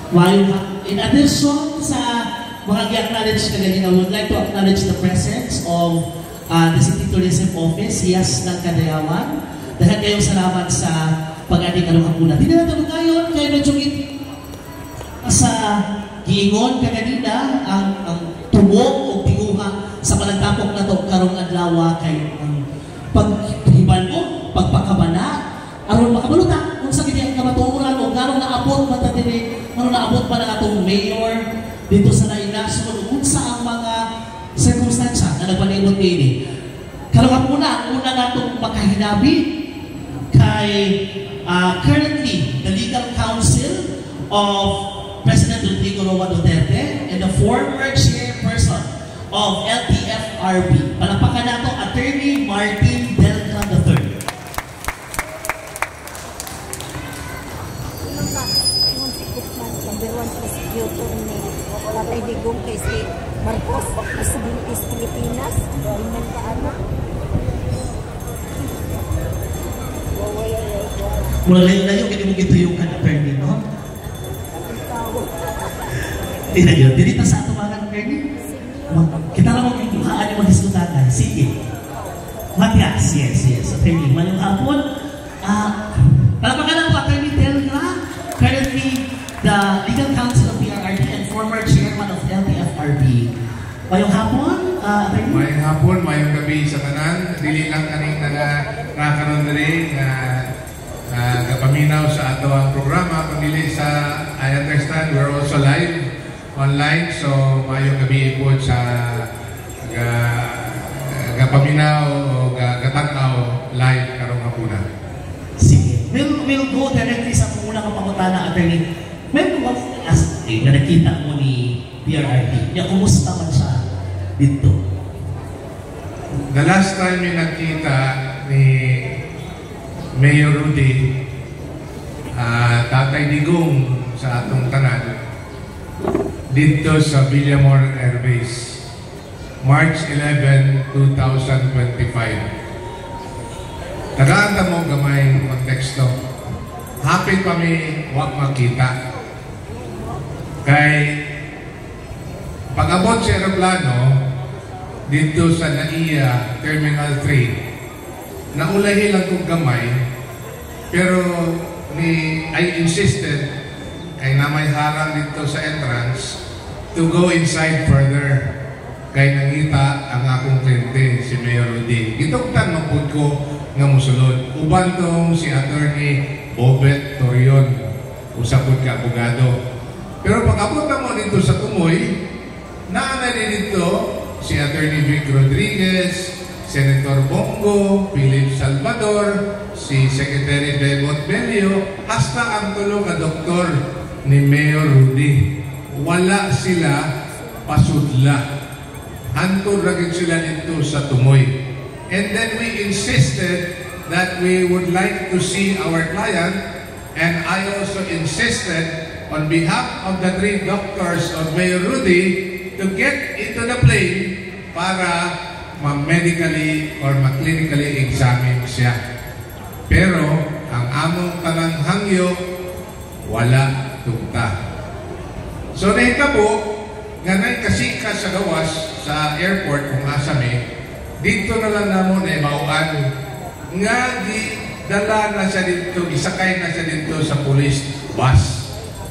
While in addition sa mga i-acknowledge na ganyan, I would like to acknowledge the presence of the City Tourism Office, Siyas ng Kadayawan. Dahil kayong salamat sa pag-ating kalungapuna. Hindi na natin ngayon, kaya medyo sa giingon kaganina ang tuwog o tinguha sa panagtapok na ito karong adlaw kay paghiban mo, pagpakabana, aron makabaluta kung sa kanya kamatuuran o garong naabot matatili, ano naabot pa na itong mayor dito sa Nainasun, unsa ang mga sirkumstansya na nagpanimot ini. Kalungapuna, una na itong makahinabi kay currently the legal counsel of President Rodrigo Roa Duterte and the former chairperson of LTFRB. Palakpakan nato Attorney Martin Delca III. Number 1 prosecutor ni Tatay Digong kay si Marcos, Presidentes Pilipinas, Liman Kaana. Mula layo-layo, hindi mo gituyukan, attorney, no? Hindi na yun. Dito sa ato mga attorney. Kita lang mo yung haan yung mag-diskutanan. Sige. Matias, yes. Attorney, malang hapon. Palapakan lang po, Attorney Delca, currently the legal counsel of PRRD and former chairman of LTFRB. Mayong hapon, attorney? Mayong hapon, mayong gabi sa tanan. Dili lang kaning nakaroon na rin kapaminaw sa ato ang programa, kundi sa, I understand, we're also live online, so mayong gabi po sa kapaminaw o katanaw live karong hapunan. Sige. We'll go directly sa unang kapangutana, attorney. Meron ko na nakita mo ni PRRD. Niya, kumusta man siya dito? The last time yung nakita ni Mayor Rudy, Tatay Digong sa atong tanan, dito sa Villamor Air Base, March 11, 2025. Tagaanta mo gamay konteksto. Happy kami wag makita. Kay pag-abot sa aeroplano dito sa NAIA Terminal 3, naulahi lang kong gamay, pero I insisted kay na may harang dito sa entrance to go inside further. Kay nangita ang akong kliyente, si Mayor Rudy. Gitugtan mapud ko nga musulod. Uban tong si Attorney Bobet Torion, usapod ka abogado. Pero pag-abot mo dito sa Tumoy, naana din dito si Attorney Vic Rodriguez, Senator Bongo, Philip Salvador, si Secretary Bebot Belio, hasta ang tulong ka doktor ni Mayor Rudy. Wala sila pasudla. Hantod ragin sila dito sa Tumoy. And then we insisted that we would like to see our client, and I also insisted on behalf of the 3 doctors of Mayor Rudy to get into the plane para ma-medically or ma-clinically examine siya. Pero ang among tanang hangyo, wala tugta. So nahitabo, ganay kasika sa gawas sa airport kung asami, dito na lang namon ay mauan nga dala na siya dito, isakay na siya dito sa police bus.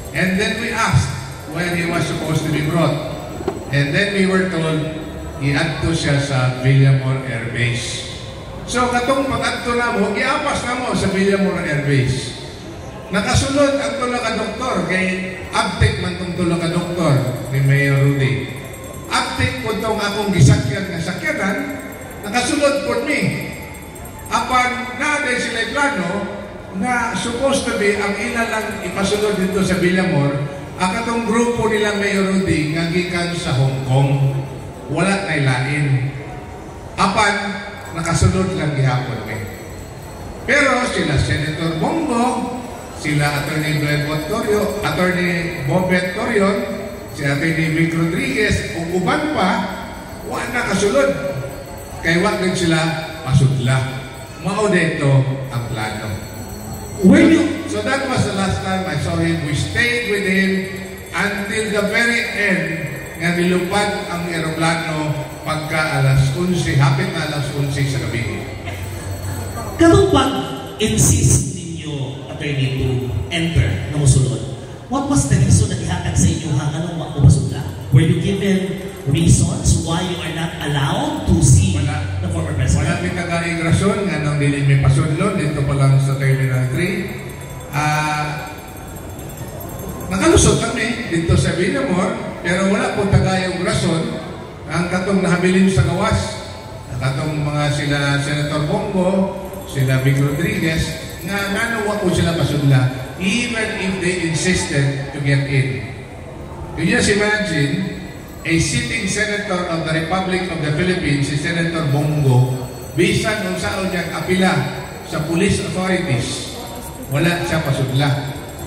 And then we asked where he was supposed to be brought. And then we were told, i-adto siya sa Villamor Air Base. So katong pag-adto na mo, i-apas na mo sa Villamor Air Base. Nakasunod ang tulong ka doktor, kay abtik man tong tulong ka doktor ni Mayor Rudy. Abtik po itong akong gisakyan na sakyanan, nakasunod po me. Apan na-aday sila plano na supposed to be ang ila lang ipasunod dito sa Villamor, ang katong grupo nila Mayor Rudy nga gikan sa Hong Kong. Wala na ilain. Apan, nakasunod lang gihapon me. Pero sila Senator Bongo, sila Attorney Bobet Torion, si Attorney Vic Rodriguez, ug uban pa, wala nakasunod. Kay wag din sila pasudla. Mao dito ang plano. So that was the last time I saw him. We stayed with him until the very end nga nilupad ang eroplano pagka alas 11, hapit na alas 11 sa gabi. Kapag pag-insist ninyo, attorney, to enter na musulod, what was the reason na ihatag sa inyo hangan ng makapasudla? Were you given reasons why you are not allowed to see the former president? Wala may kagaing rason nga nang dili may pasudlon dito pa lang sa Terminal 3. Nakalusot kami dito sa Villamor, pero wala po tagayong rason ang katong nahabilin sa gawas. Katong mga sila Senator Bongo, sila Vic Rodriguez, nga nawa po sila pasudla, even if they insisted to get in. You just imagine, a sitting Senator of the Republic of the Philippines, si Senator Bongo, bisan kung saan niyang apila sa police authorities, wala siya pasudla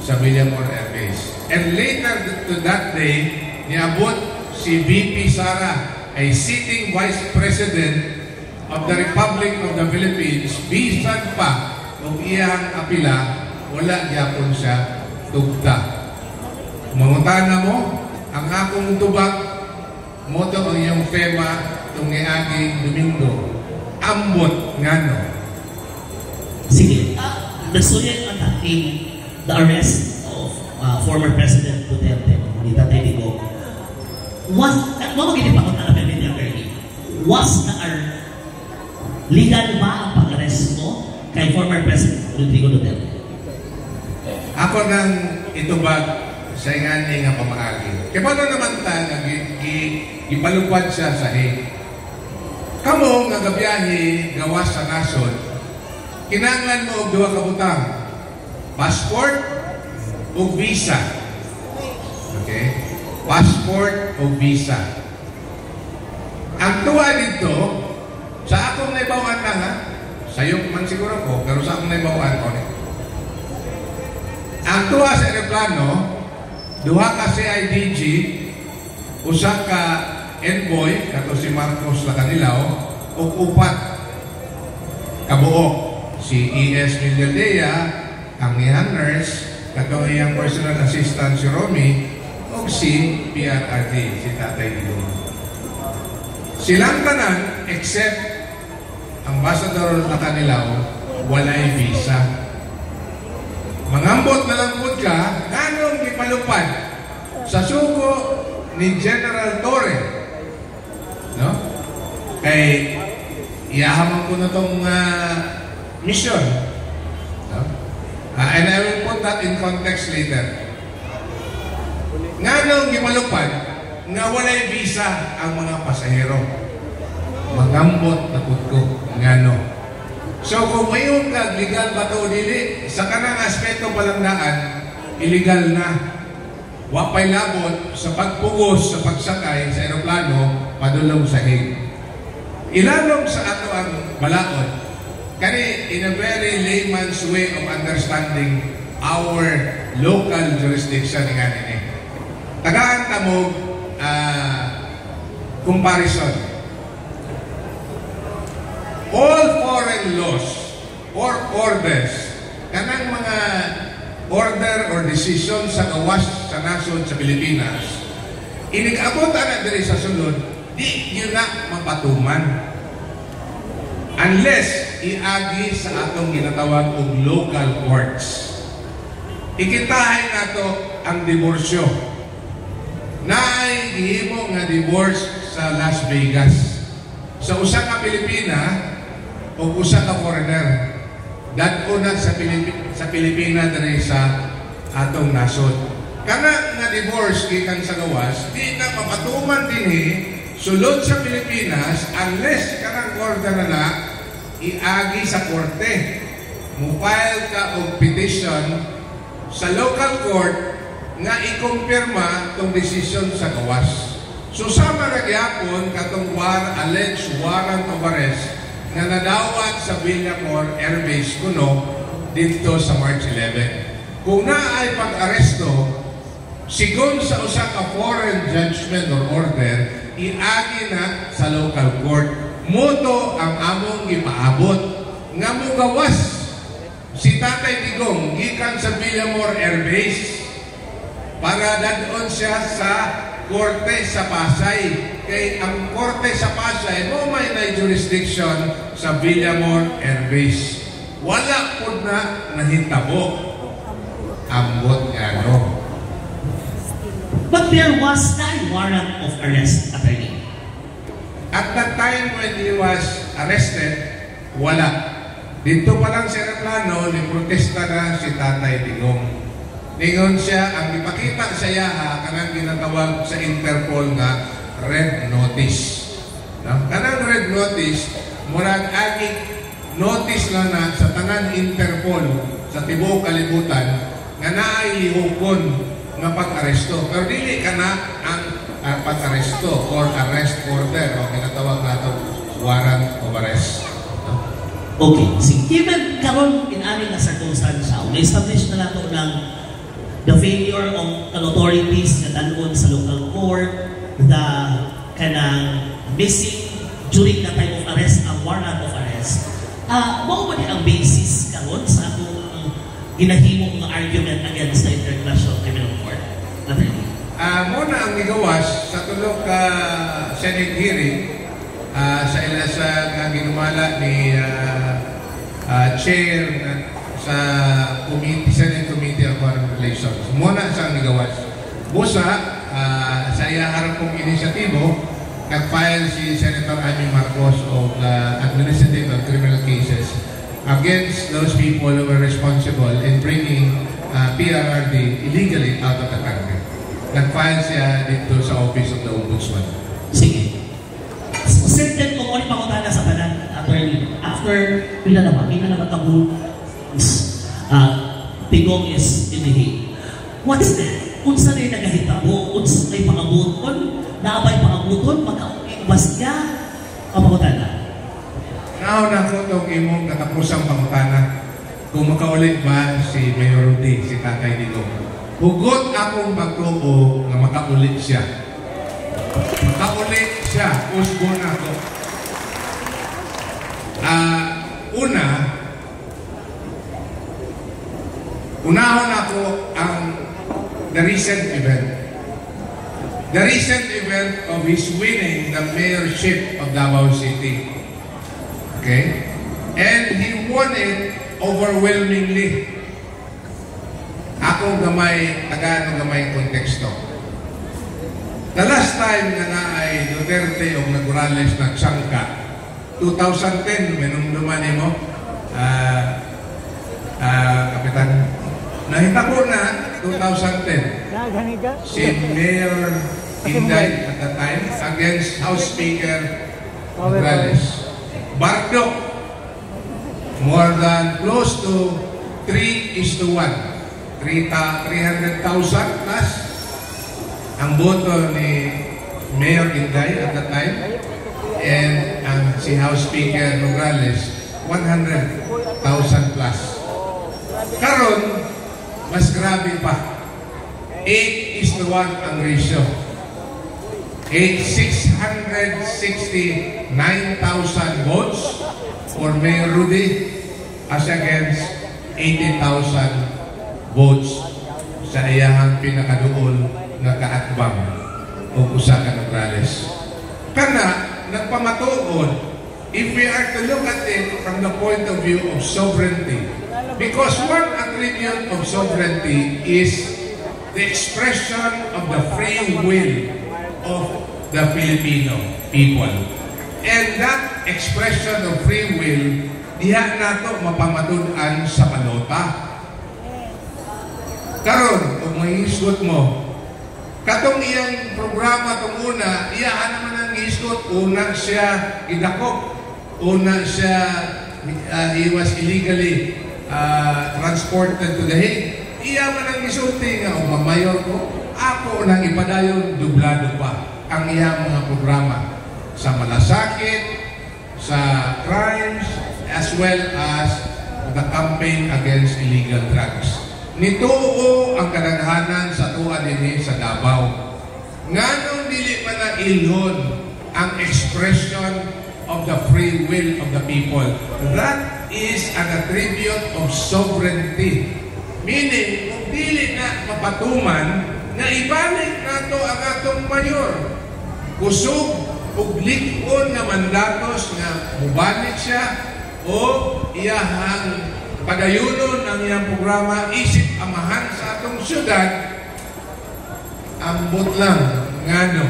sa Villamor Air Base. And later to that day, niabot si VP Sara, a sitting Vice President of the Republic of the Philippines, bisan pa kung iyang apila, wala gyapon siya tugta. Mangutana mo, ang akong tubag, moto ang iyong tema itong niaging Domingo. Ambot nga no. Sige, nagsulit ang ating the arrest of former President Duterte, ni Tatay Digong. Was legal ba ang pag-arrest mo kay former President Rodrigo Duterte? Ako nang itubag sa ingani nga pamaagi. Kaya paano naman ta nga ipalupad siya sa Hague? Kamo nga gabiyahe gawas sa nasod, kinahanglan mo og duha ka butang, passport o visa. Okay? Passport o visa. Ang tuwa dito, sa akong naibawan na ha, sa'yo man siguro ko, pero sa akong naibawan ko, ang tuwa sa aeroplano, duha ka CIDG, usa ka envoy, kato si Marcos Lacanilaw, o upat kabuo, si E.S. Mildaldea, ang iyang nurse, kato iyang personal assistant si Romy, o si PRRD, si Tatay Digong. Silang tanan, except Ambassador Lacanilaw, walay visa. Mangambot na lang po ka, ganong ipalupad sa suko ni General Torre. No? Kay, iyahamang ko na itong mission. No? And I will put that in context later. Ganong ipalupad, nga walay visa ang mga pasahero. Mangambot na po ko. Ngano. So kung mayon ka, legal ba ito o dili, sa kanang aspeto palandaan, illegal na. Wapay labot sa pagpugos sa pagsakay sa aeroplano, padulong sa Hague. Ilalong sa ato ang balaod, kani in a very layman's way of understanding our local jurisdiction nga nini. Tagaan ta mo comparison. All foreign laws or orders, kanang mga order or decision sa gawas sa nasod sa Pilipinas, inig-abot na diri sa sulod, di yun na mapatuman. Unless iagi sa atong ginatawag og local courts. Ikitahin nato ang diborsyo. Naay gihimo nga divorce sa Las Vegas. Sa usa ka Pilipina o usa ka foreigner, dadto na sa Pilipina diri sa atong nasod. Kana nga divorce gikan sa gawas, di na mapatuman dinhi sulod sa Pilipinas unless kanang order na iagi sa korte. Mo-file ka og petition sa local court nga ikumpirma tong desisyon sa gawas. So sama na gyapon katong alleged warrant of arrest nga nadawat sa Villamor Air Base kuno dito sa March 11. Kung naay pag-aresto, sigon sa usa ka foreign judgment or order, iagi na sa local court. Moto ang among gipaabot nga mugawas si Tatay Digong gikan sa Villamor Air Base. para dadon siya sa korte sa Pasay. Kay ang korte sa Pasay mo may na jurisdiction sa Villamor Air Base. Wala po na nahitabo. Ambot nga no. But there was no warrant of arrest, attorney. At the time when he was arrested, wala. Dito pa lang sa aeroplano, protesta na si Tatay Digong. Ningon siya, ang ipakita sa yaha, kanang ginatawag sa Interpol nga red notice. No? Kanang red notice, murag agig notice lang na sa tanan Interpol sa tibuok kalibutan nga naay hukon nga pag-aresto. Pero dili ka na ang pag-aresto or arrest order o ginatawag na ito warrant of arrest. Okay. See, given karon in amin na circumstansya, na-establish na nato ng the failure of the authorities na danon sa local court, the kanang missing during the time of arrest, ang warrant of arrest. Mao ba ang basis karon sa atong ginahimong mga argument against the International Criminal Court? Muna ang gigawas sa tulog ka Senate hearing sa ginumala ni Chair sa Senate Committee on Foreign Relations. Muna sa gigawas. Busa, sa iyaharap kong inisyatibo, nag-file si Senator Amy Marcos of the administrative and criminal cases against those people who were responsible in bringing PRRD illegally out of the country. Nag-file siya dito sa Office of the Ombudsman. Sige. Certain kung ano pangutana sa tanan, attorney, after pila na matabo, Digong is in the Hague. What's that? Unsa na yung nagahitabo? Unsa may pangabuton? Naabay pangabuton? Magkaubas niya? Ang pangutana? Nauna ko itong imong katapusang pangutana kung makaulit ba si Mayor Rudy, si Tatay Digong. Hugot akong magtuo na makaulit siya. Makaulit siya. Usbo na ako. Unahon ako ang the recent event. The recent event of his winning the mayorship of Davao City. Okay? And he won it overwhelmingly. Ako gamay, gamay konteksto. The last time na ay Duterte o Nagurales nagsangka, 2010, minumduman mo, Kapitan, nahitabo na 2010. Si Mayor Inday at the time against House Speaker Nagurales. Bardo, more than close to 3:1. 300,000 plus ang boto ni Mayor Inday at the time and si House Speaker Nogales 100,000 plus. Karon mas grabe pa. 8:1 ang ratio. 669,000 votes for Mayor Rudy as against 80,000 votes sa iyahang pinakaduol na kaatbang o usa ka Nogales. Kana nagpamatuod if we are to look at it from the point of view of sovereignty, because one attribute of sovereignty is the expression of the free will of the Filipino people. And that expression of free will diha nato mapamatud-an sa balota. Karon, kung may isgot mo, katong iyang programa itong una, iyahan naman ang isgot. Una siya idakop. Una siya, he was illegally transported to the Hague. Iya man ang isulti nga, o mamayor ko, ako nang ipadayon, dublado pa ang iyang mga programa sa malasakit, sa crimes, as well as the campaign against illegal drugs. Nituo ang kadaghanan sa tuwa dinhi sa Davao. Nganong dili man na ilhon ang expression of the free will of the people. That is an attribute of sovereignty. Meaning, kung dili na mapatuman nga ibalik nato ang atong mayor. Kusog ug lik-on nga mandatos nga mubalik siya o iyahang padayunon ang iyang programa isip amahan sa atong syudad. Ambot lang ngano.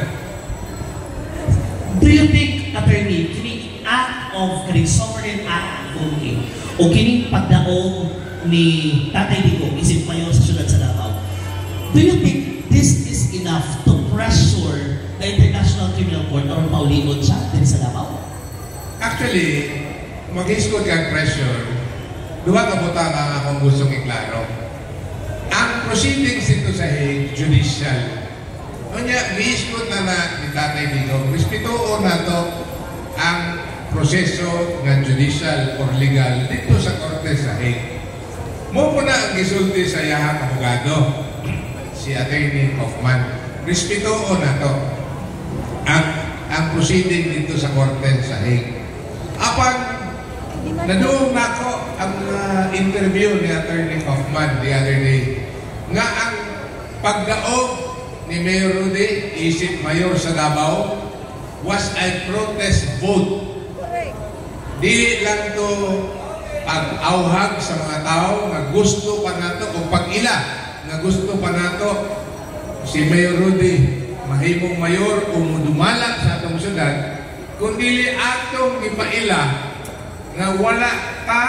Do you think, Attorney, kini act of kini sovereign act of voting o kining pagdaog ni Tatay Digong isip mayor sa syudad sa Davao, do you think this is enough to pressure the International Criminal Court or maulimod siya din sa Davao? Actually, mag-iskod kang pressure, duha ka butang ang akong gustong iklaro. Ang proceedings ito sa Hague, judicial. Kanya, gi-iskod na ni Tatay Digong, respetuon na to ang proseso ng judicial or legal dito sa Korte sa Hague. Mo po na ang gisulti sa iyahang abogado, si Attorney Hoffman. Respetuon na to ang proceeding dito sa Korte sa Hague. Apan, nadoong na ako ang interview ni Attorney Hoffman the other day nga ang pagdaog ni Mayor Rudy isip mayor sa Davao was a protest vote. Dili lang to pag-auhag sa mga tao na gusto pa nato o pag-ila na gusto pa nato si Mayor Rudy mahimong mayor o mudumala sa atong syudad, kundi atong ipaila nga wala ta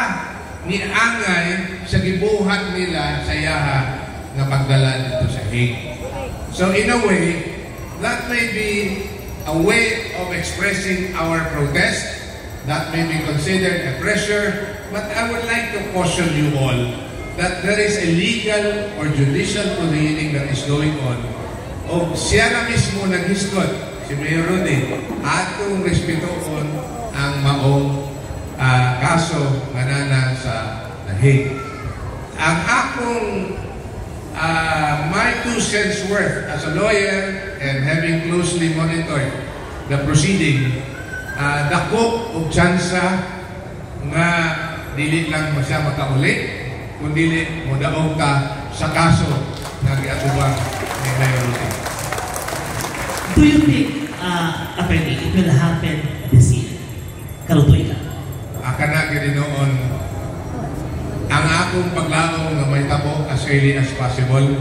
ni angay sa gibuhat nila sa yaha nga pagdala dito sa Hague. So in a way, that may be a way of expressing our protest. That may be considered a pressure. But I would like to caution you all that there is a legal or judicial proceeding that is going on. O siya na mismo nag-hiskot, si Mayor Rudy, atong respetuon ang maong kaso nga nana sa The Hague. Ang akong my 2 cents worth as a lawyer and having closely monitored the proceeding, dako og tsansa nga dili lang siya makauli, kundi modaog ka sa kaso nga giatubang ni Mayor Rudy. Do you think, Attorney, it will happen this year? Kalutoy ka? Akana ginoon ang akong paglaom nga may tabo as early as possible.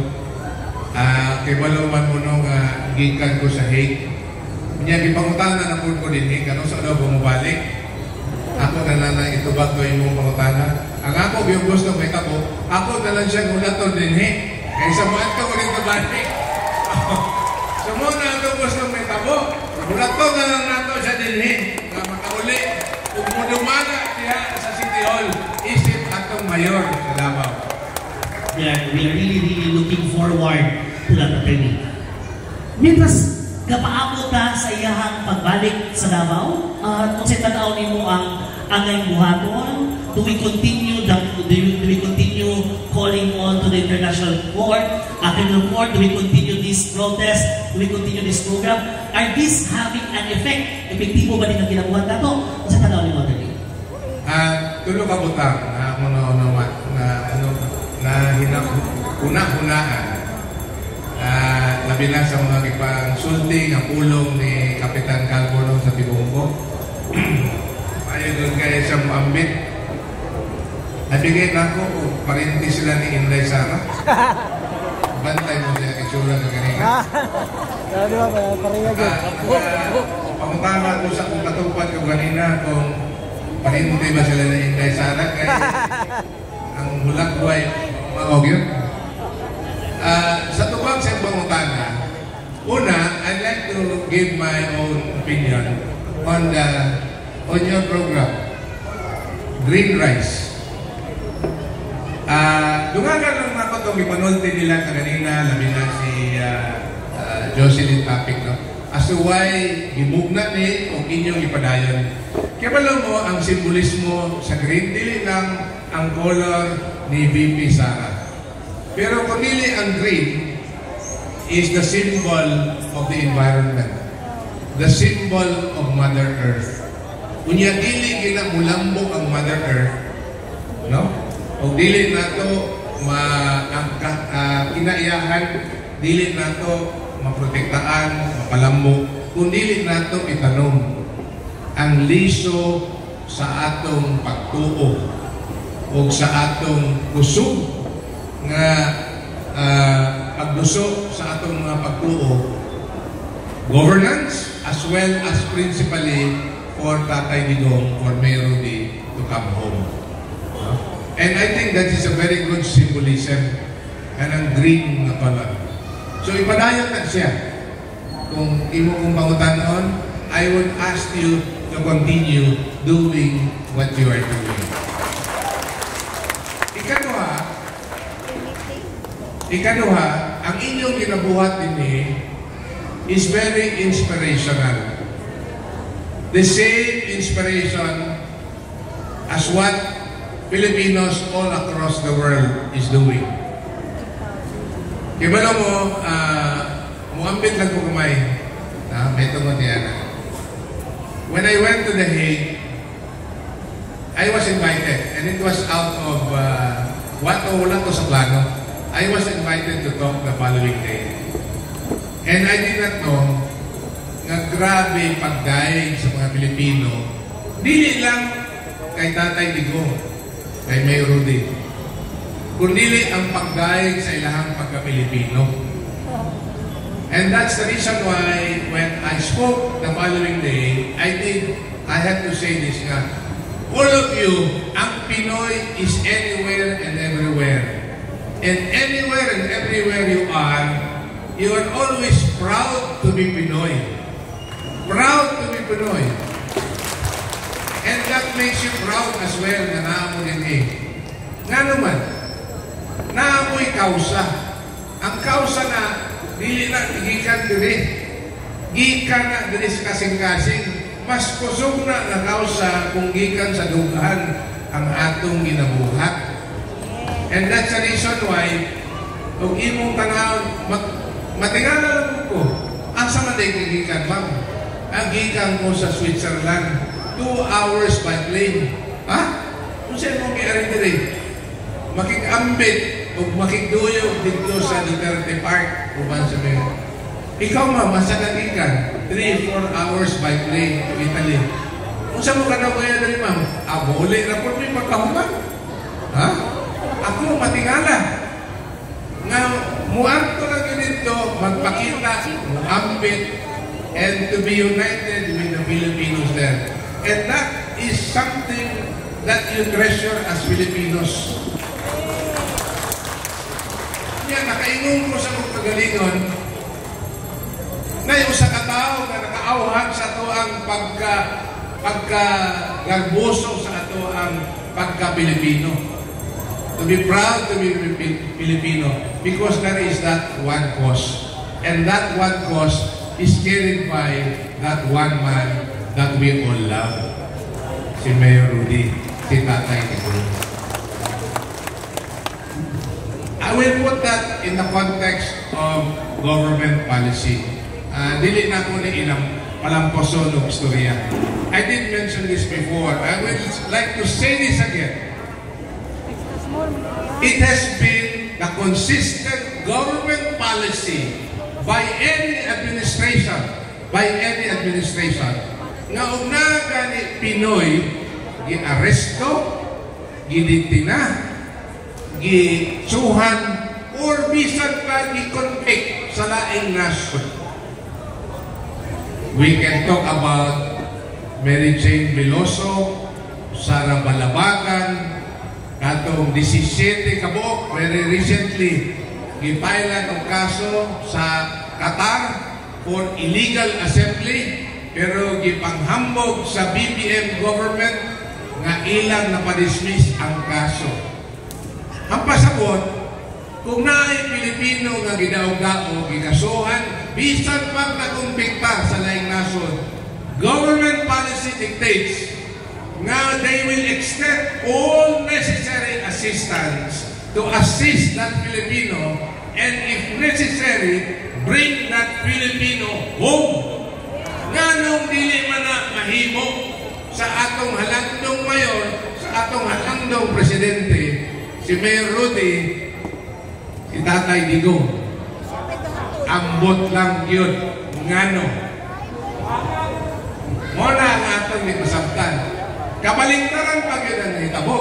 Kay walo man mo nung gikan ko sa Hague. Niya gipangutana na po ko din kano sa daw bumabalik. Ako na lang itubag ko imong pangutana. Ang ako yung gusto may tabo, ako na lang siya gulaton din kaysa mo ato ko dito balik. So mo na ito gusto may tabo, gulaton na lang nato siya din nga makauli. Kung mo dumana siya sa City Hall, isip atong mayor sa Davao. We are really looking forward to that, Attorney. Mientras kapaabot ka sa iyahang pagbalik sa Davao, kung sa tanaw nimo ang angay buhaton, do we continue calling on to the International Court, Criminal Court? Do we continue this protest? Do we continue this program? Are these having an effect? Epektibo ba din ang kinabuhat na ito? Kung sa tanaw nimo, Attorney? Tulo ka butang na hinahunaan labi na sa mga ipang-sulti ng pulong ni Kapitan Calvo sa Tibungko. Ayaw doon kaya sa Muambit. Nabigay na ako o parinti sila ni Inday Sara. Bantay mo siya kitsura na ganina. Pangutama ko sa kung katupad ko ganina kung parinti ba sila ni Inday Sara kaya ang hulak buhay maog yun. Sa tubag sa pangutana, una, I'd like to give my own opinion on your program, Green Rice. Dungagan lang ako itong ipanulti nila kanina, labi na si Jocelyn Topic, no? As to why gimugna ni o inyong ipadayon. Kaya pala mo ang simbolismo sa green, dili lang ang color ni VP Sara. Pero kung dili ang green is the symbol of the environment, the symbol of Mother Earth. Kunya dili ginamulambok ang Mother Earth, no? O dili nato kinaiyahan dili nato maprotektaan, mapalambok, kung dili nato itanom ang liso sa atong pagtuo o sa atong kusog nga pagduso sa atong mga pagtuo, governance as well as principally for Tatay Digong, for Mayor Rudy to come home. And I think that is a very good symbolism and ang green na pala. So ipadayon na siya. Kung imo kong pangutanon, I would ask you to continue doing what you are doing. Ikaduha, ang inyong kinabuhat din is very inspirational. The same inspiration as what Filipinos all across the world is doing. Kaya mo, muambit lang ko kumay. May tungod niya. When I went to The Hague, I was invited, and it was out of wala ko sa plano. I was invited to talk the following day. And I did not know nga grabe pagdaig sa mga Pilipino. Dili lang kay Tatay Digong, kay Mayor Rudy, kundi ang pagdaig sa ilahang pagka-Pilipino. And that's the reason why when I spoke the following day, I had to say this nga, all of you, ang Pinoy is anywhere and everywhere. And anywhere and everywhere you are always proud to be Pinoy. Proud to be Pinoy. And that makes you proud as well na naamo din Nga naman, naamoy kausa. Ang kausa na, dili na gikan diri. Gikan na diri sa kasing-kasing. Mas kusog na kausa kung gikan sa dugaan ang atong ginabuhat. And that's the reason why kung imong tanawon, matingala lang ko, asa man day gikan, ma'am? Ang gikan ko sa Switzerland, 2 hours by plane. Ha? Kung saan mong kiari diri? Makikambit o makikduyog dito sa Duterte Park uban sa mga. Ikaw ma'am, masa nagikan 3-4 hours by plane to Italy. Kung saan mo ka na kaya dali ma'am? Abuli na po may pagkahuman. Ha? Ako matingala. Nga, muanto lang yun dito, magpakita, muambit, and to be united with the Filipinos there. And that is something that you treasure as Filipinos. Yan, nakaingon ko sa mga kagalingon na yung sa katao na nakaawhan sa ito ang pagka-garboso sa ito ang pagka-Pilipino. To be proud to be Filipino because there is that one cause. And that one cause is carried by that one man that we all love. Si Mayor Rudy, si Tatay Digong. I will put that in the context of government policy. Dili na ko ni ilang palamposon ng istorya. I did mention this before. I would like to say this again. It has been the consistent government policy by any administration, na unaga ni Pinoy, gi-aresto, giditina, gi-suhan, or bisan pa gi-convict sa laing nasyon. We can talk about Mary Jane Veloso, Sara Balabagan, katong 17 kabuok, very recently, gipailan ang kaso sa Qatar for illegal assembly, pero gipanghambog sa BBM government nga ilang napadismiss ang kaso. Ang pasabot, kung naay Pilipino nga gidaog-daog, gikasuhan, bisan pang nakumpikta sa laing nasod, government policy dictates nga they will extend all necessary assistance to assist that Filipino, and if necessary, bring that Filipino home. Nganong dili man na mahimo sa atong halandong mayor, sa atong halandong presidente, si Mayor Rudy, si Tatay Digong. ambot lang yun. Ngano? Muna ang atong ikusabtan. Kabaliktaran pag yun ang hitabo.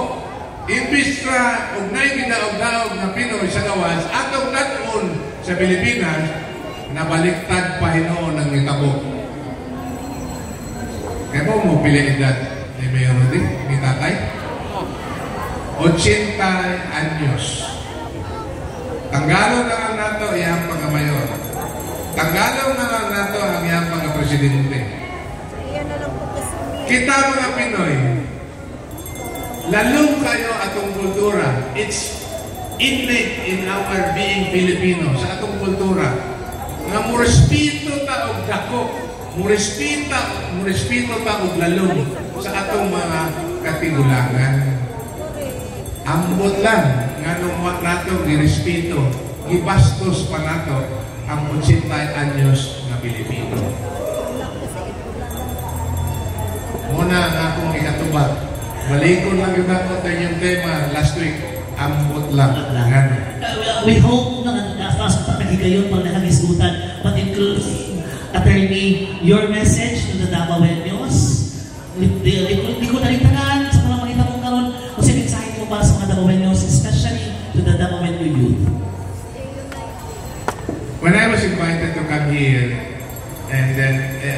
Imbis na ugnay ginaog-daog na Pinoy sa gawas, atong naton sa Pilipinas, nabaliktad pa hinoon ang hitabo. Kaya po mo pili edad ni Mayor Rudy, ni tatay? 80 anyos. Tanggalo na lang nato iyang pagkamayor. Tanggalo na lang nato ang iyang pagkapresidente. Kita mga Pinoy, lalong kayo atong kultura. It's innate in our being Filipino, sa atong kultura. Nga murespeto ta og dako, murespeto ta og lalong sa atong mga katigulangan. Ambot lang nga nung nato girespeto, gibastos pa nato ang 80 anyos na Pilipino. Muna nga akong ikatubag. Balikon lang yun ako yung tema last week. Ambot lang. We hope na fast pagkakigayon pag nakagisgutan, but includes, Attorney, your message to the Davaoenos. Hindi ko nalitanan sa mga makita mong karon. Kasi mensahe mo para sa mga Davaoenos, especially to the Davaoeno youth. When I was invited to come here, and then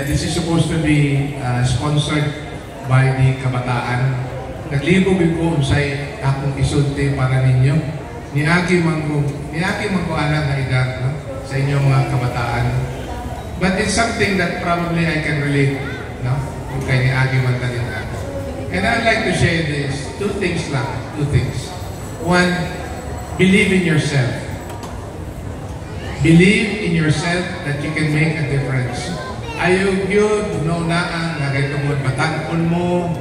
this is supposed to be sponsored by the Kabataan, naglibog ko sa akong isulti para ninyo. Niagi mangkuanan na edad, no? Sa inyong mga kabataan. But it's something that probably I can relate, no? Kung kay niagi man tanin ako. And I'd like to share this. Two things. One, believe in yourself. Believe in yourself that you can make a difference. Ayaw yun, no naan, nagaytungod batankon mo,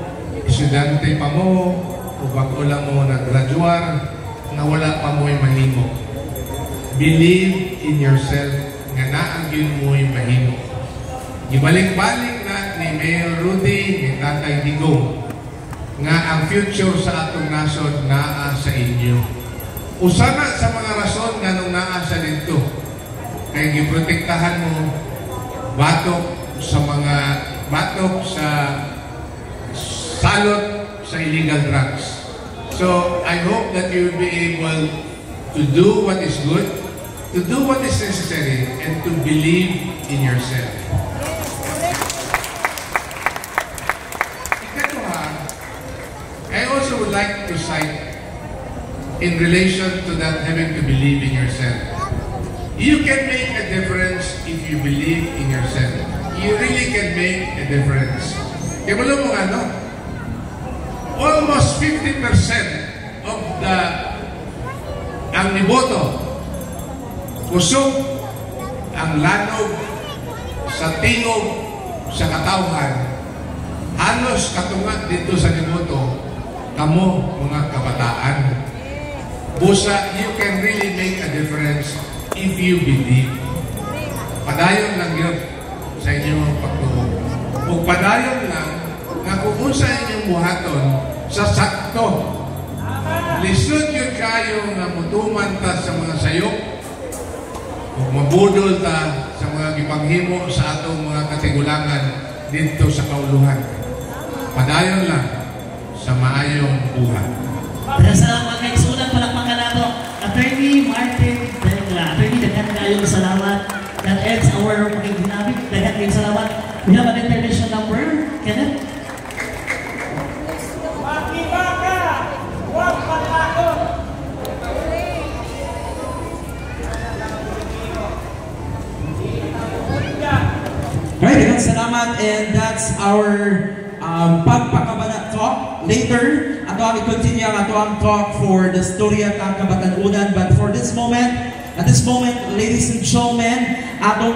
estudyante pa mo, o bago lang mo nag-graduar, na wala pa mo yung mahimo. Believe in yourself, nga naang yun mo yung mahimo. Ibalik-balik na ni Mayor Rudy, ni Tatay Digong, nga ang future sa atong nasod naa sa inyo. Usana sa mga rason nga nung naa sa dito, kaya giprotektahan mo batok sa salot sa illegal drugs. So, I hope that you will be able to do what is good, to do what is necessary, and to believe in yourself. Ikatuha, I also would like to cite in relation to that having to believe in yourself. You can make a difference if you believe in yourself. You really can make a difference. Kaya mo ano? Almost 50% of ang niboto, kusog ang lanog sa tingog sa katawhan. Halos katungat dito sa niboto, kamo mga kabataan. Busa, you can really make a difference if you believe. Padayon lang yun sa inyong pagtuo. Kung padayon lang, nga kung sa inyong buhaton, sa sakto, lisod yun kayo nga mutuman ta sa mga sayok, kung mabudol ta sa mga gipanghimo sa atong mga katigulangan dito sa kauluhan. Padayon lang sa maayong buhat. Salamat kay sulat palakpakan nato. Attorney Martin Dela. Attorney, daghan kayong salamat. That ends our pagiging-ginamit. Daghan kayong salamat. We have an intervention number. Kenneth? Makibaka! Huwag patakot! Right, daghang salamat, and that's our pagpakabanat talk. Later, ato ang i-continue ang ato ang talk for the storya ng Kabatanunan. But for this moment, at this moment, ladies and gentlemen, ato